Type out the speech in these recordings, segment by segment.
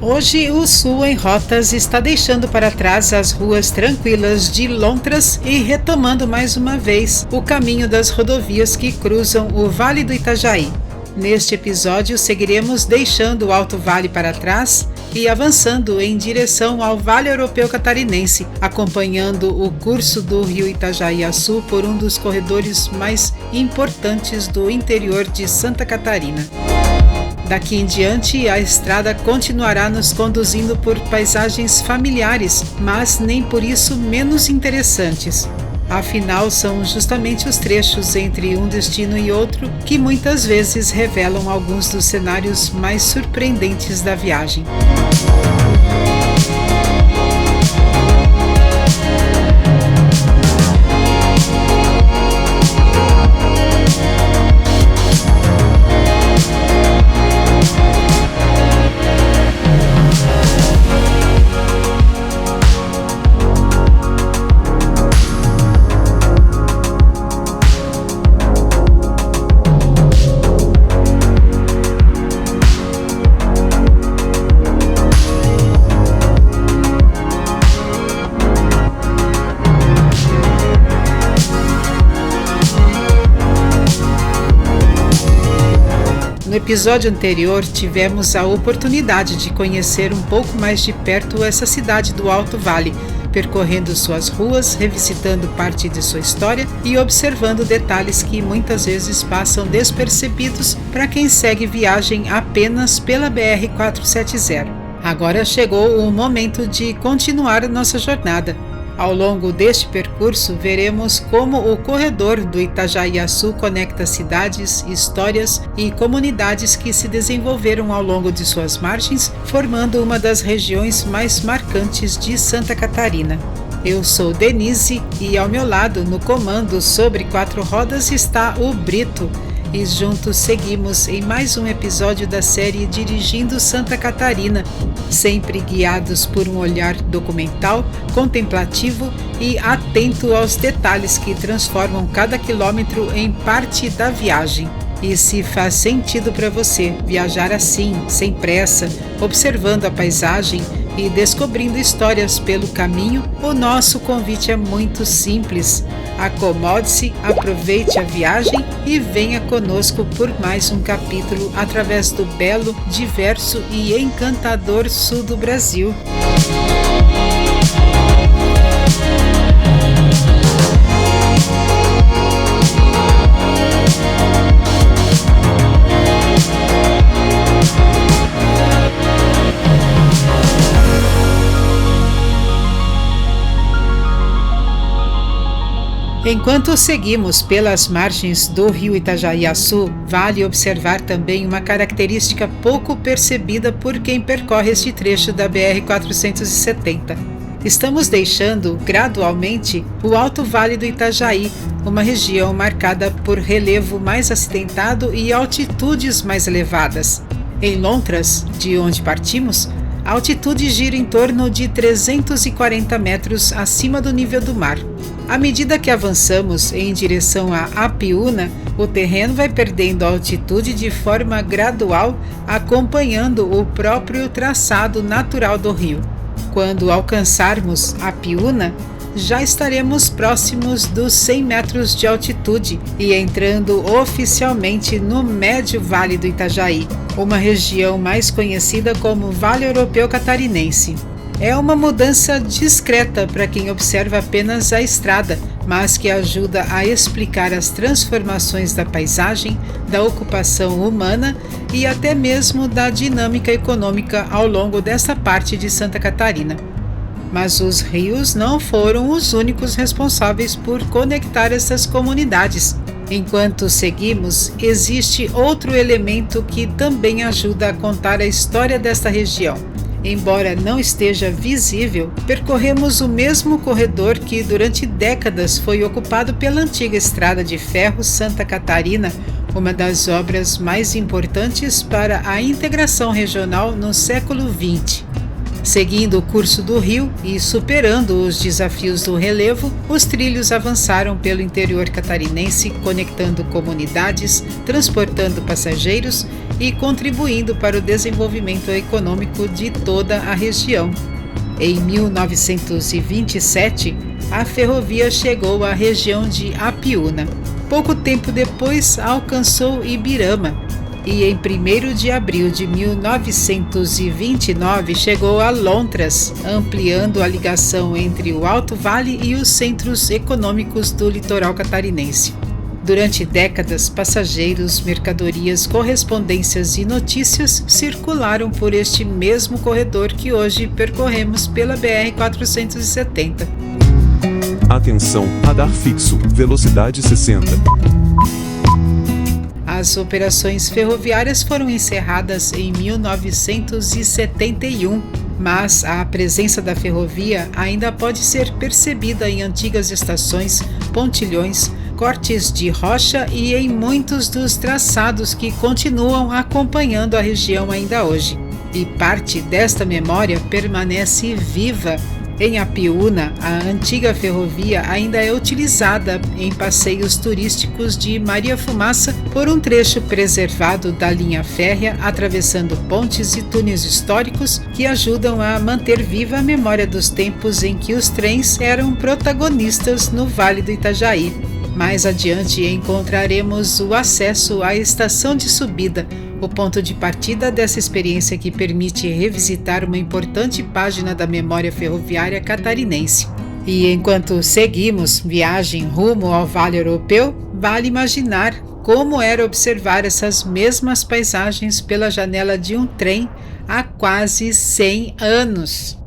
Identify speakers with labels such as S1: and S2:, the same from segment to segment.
S1: Hoje, o Sul em Rotas está deixando para trás as ruas tranquilas de Lontras e retomando mais uma vez o caminho das rodovias que cruzam o Vale do Itajaí. Neste episódio, seguiremos deixando o Alto Vale para trás e avançando em direção ao Vale Europeu Catarinense, acompanhando o curso do rio Itajaí-Açu por um dos corredores mais importantes do interior de Santa Catarina. Daqui em diante, a estrada continuará nos conduzindo por paisagens familiares, mas nem por isso menos interessantes. Afinal, são justamente os trechos entre um destino e outro que muitas vezes revelam alguns dos cenários mais surpreendentes da viagem. No episódio anterior, tivemos a oportunidade de conhecer um pouco mais de perto essa cidade do Alto Vale, percorrendo suas ruas, revisitando parte de sua história e observando detalhes que muitas vezes passam despercebidos para quem segue viagem apenas pela BR-470. Agora chegou o momento de continuar nossa jornada. Ao longo deste percurso, veremos como o corredor do Itajaí-Açu conecta cidades, histórias e comunidades que se desenvolveram ao longo de suas margens, formando uma das regiões mais marcantes de Santa Catarina. Eu sou Denise e ao meu lado, no comando sobre 4 rodas, está o Brito. E juntos seguimos em mais um episódio da série Dirigindo Santa Catarina, sempre guiados por um olhar documental, contemplativo e atento aos detalhes que transformam cada quilômetro em parte da viagem. E se faz sentido para você viajar assim, sem pressa, observando a paisagem e descobrindo histórias pelo caminho, o nosso convite é muito simples. Acomode-se, aproveite a viagem e venha conosco por mais um capítulo através do belo, diverso e encantador sul do Brasil. Enquanto seguimos pelas margens do rio Itajaí-Açu, vale observar também uma característica pouco percebida por quem percorre este trecho da BR-470. Estamos deixando, gradualmente, o Alto Vale do Itajaí, uma região marcada por relevo mais acidentado e altitudes mais elevadas. Em Lontras, de onde partimos, a altitude gira em torno de 340 metros acima do nível do mar. À medida que avançamos em direção a Apiúna, o terreno vai perdendo altitude de forma gradual, acompanhando o próprio traçado natural do rio. Quando alcançarmos Apiúna, já estaremos próximos dos 100 metros de altitude e entrando oficialmente no Médio Vale do Itajaí, uma região mais conhecida como Vale Europeu Catarinense. É uma mudança discreta para quem observa apenas a estrada, mas que ajuda a explicar as transformações da paisagem, da ocupação humana e até mesmo da dinâmica econômica ao longo dessa parte de Santa Catarina. Mas os rios não foram os únicos responsáveis por conectar essas comunidades. Enquanto seguimos, existe outro elemento que também ajuda a contar a história desta região. Embora não esteja visível, percorremos o mesmo corredor que durante décadas foi ocupado pela antiga Estrada de Ferro Santa Catarina, uma das obras mais importantes para a integração regional no século XX. Seguindo o curso do rio e superando os desafios do relevo, os trilhos avançaram pelo interior catarinense, conectando comunidades, transportando passageiros e contribuindo para o desenvolvimento econômico de toda a região. Em 1927, a ferrovia chegou à região de Apiúna. Pouco tempo depois, alcançou Ibirama e em 1º de abril de 1929 chegou a Lontras, ampliando a ligação entre o Alto Vale e os centros econômicos do litoral catarinense. Durante décadas, passageiros, mercadorias, correspondências e notícias circularam por este mesmo corredor que hoje percorremos pela BR-470.
S2: Atenção, radar fixo, velocidade 60.
S1: As operações ferroviárias foram encerradas em 1971, mas a presença da ferrovia ainda pode ser percebida em antigas estações, pontilhões, cortes de rocha e em muitos dos traçados que continuam acompanhando a região ainda hoje. E parte desta memória permanece viva. Em Apiúna, a antiga ferrovia ainda é utilizada em passeios turísticos de Maria Fumaça por um trecho preservado da linha férrea, atravessando pontes e túneis históricos que ajudam a manter viva a memória dos tempos em que os trens eram protagonistas no Vale do Itajaí. Mais adiante encontraremos o acesso à estação de subida, o ponto de partida dessa experiência que permite revisitar uma importante página da memória ferroviária catarinense. E enquanto seguimos viagem rumo ao Vale Europeu, vale imaginar como era observar essas mesmas paisagens pela janela de um trem há quase 100 anos.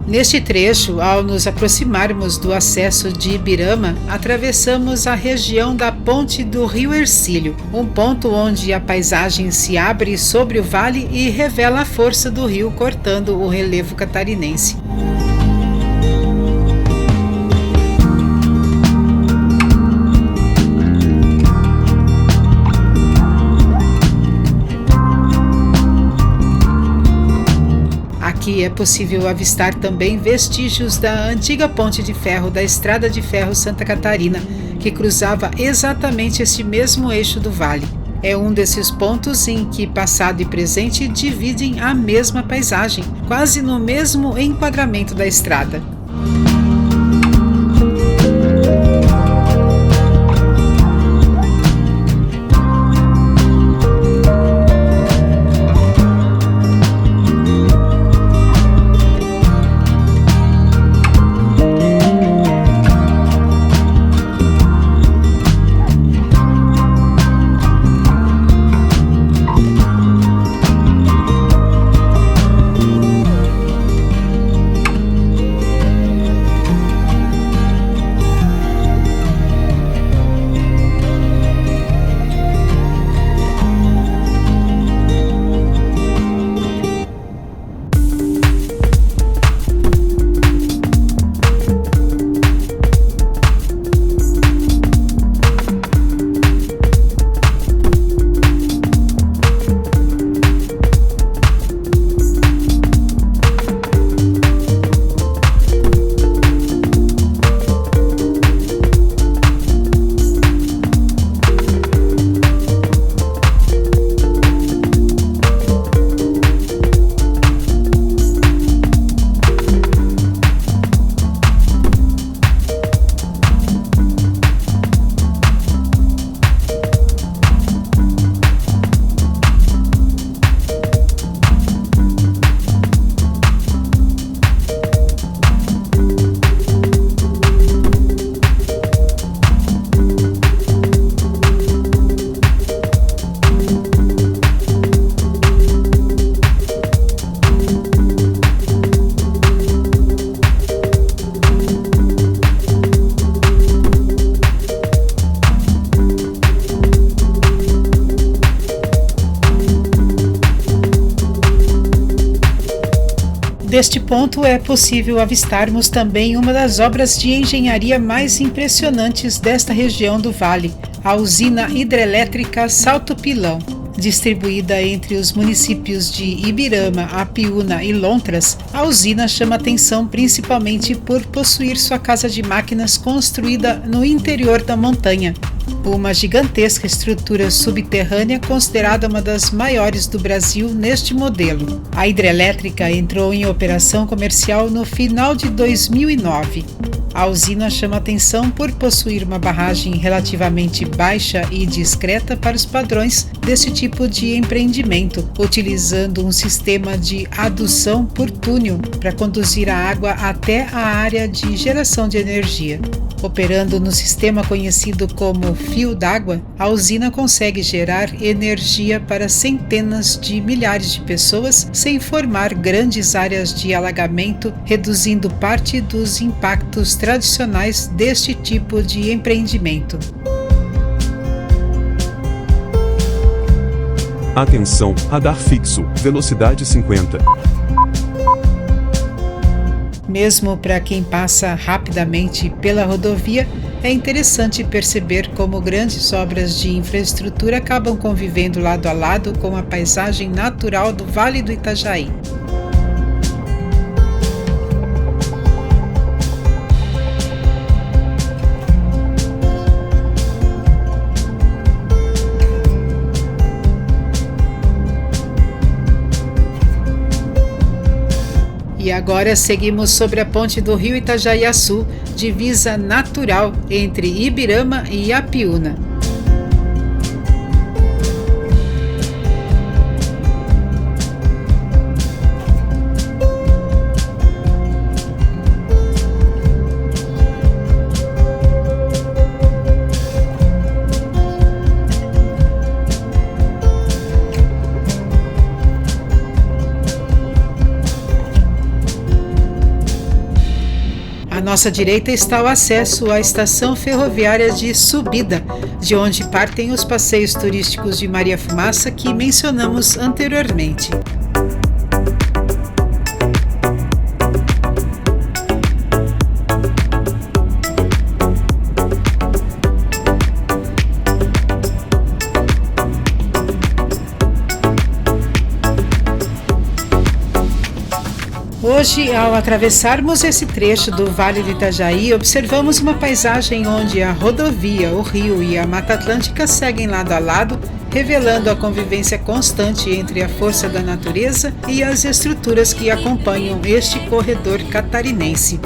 S1: Neste trecho, ao nos aproximarmos do acesso de Ibirama, atravessamos a região da ponte do Rio Hercílio, um ponto onde a paisagem se abre sobre o vale e revela a força do rio cortando o relevo catarinense. Aqui é possível avistar também vestígios da antiga ponte de ferro da Estrada de Ferro Santa Catarina, que cruzava exatamente este mesmo eixo do vale. É um desses pontos em que passado e presente dividem a mesma paisagem, quase no mesmo enquadramento da estrada. Deste ponto é possível avistarmos também uma das obras de engenharia mais impressionantes desta região do vale, a usina hidrelétrica Salto Pilão. Distribuída entre os municípios de Ibirama, Apiúna e Lontras, a usina chama atenção principalmente por possuir sua casa de máquinas construída no interior da montanha. Uma gigantesca estrutura subterrânea considerada uma das maiores do Brasil neste modelo. A hidrelétrica entrou em operação comercial no final de 2009. A usina chama atenção por possuir uma barragem relativamente baixa e discreta para os padrões desse tipo de empreendimento, utilizando um sistema de adução por túnel para conduzir a água até a área de geração de energia. Operando no sistema conhecido como fio d'água, a usina consegue gerar energia para centenas de milhares de pessoas sem formar grandes áreas de alagamento, reduzindo parte dos impactos tradicionais deste tipo de empreendimento.
S2: Atenção, radar fixo, velocidade 50.
S1: Mesmo para quem passa rapidamente pela rodovia, é interessante perceber como grandes obras de infraestrutura acabam convivendo lado a lado com a paisagem natural do Vale do Itajaí. E agora seguimos sobre a ponte do rio Itajaiaçu, divisa natural entre Ibirama e Apiúna. À nossa direita está o acesso à estação ferroviária de Subida, de onde partem os passeios turísticos de Maria Fumaça que mencionamos anteriormente. Hoje, ao atravessarmos esse trecho do Vale do Itajaí, observamos uma paisagem onde a rodovia, o rio e a Mata Atlântica seguem lado a lado, revelando a convivência constante entre a força da natureza e as estruturas que acompanham este corredor catarinense.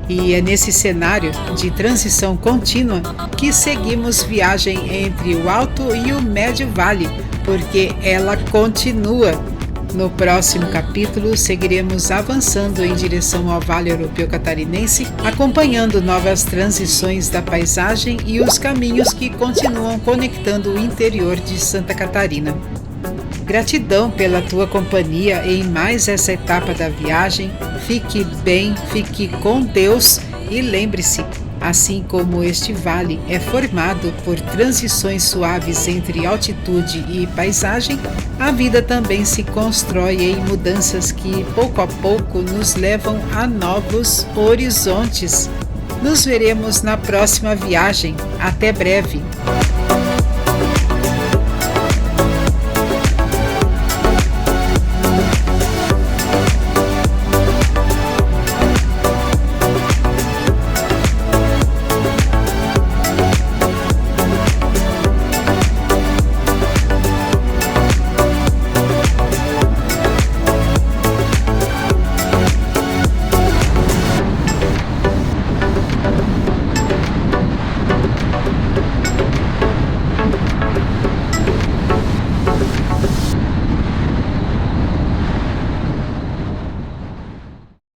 S1: E é nesse cenário de transição contínua que seguimos viagem entre o Alto e o Médio Vale, porque ela continua. No próximo capítulo, seguiremos avançando em direção ao Vale Europeu Catarinense, acompanhando novas transições da paisagem e os caminhos que continuam conectando o interior de Santa Catarina. Gratidão pela tua companhia em mais essa etapa da viagem. Fique bem, fique com Deus e lembre-se, assim como este vale é formado por transições suaves entre altitude e paisagem, a vida também se constrói em mudanças que, pouco a pouco, nos levam a novos horizontes. Nos veremos na próxima viagem. Até breve!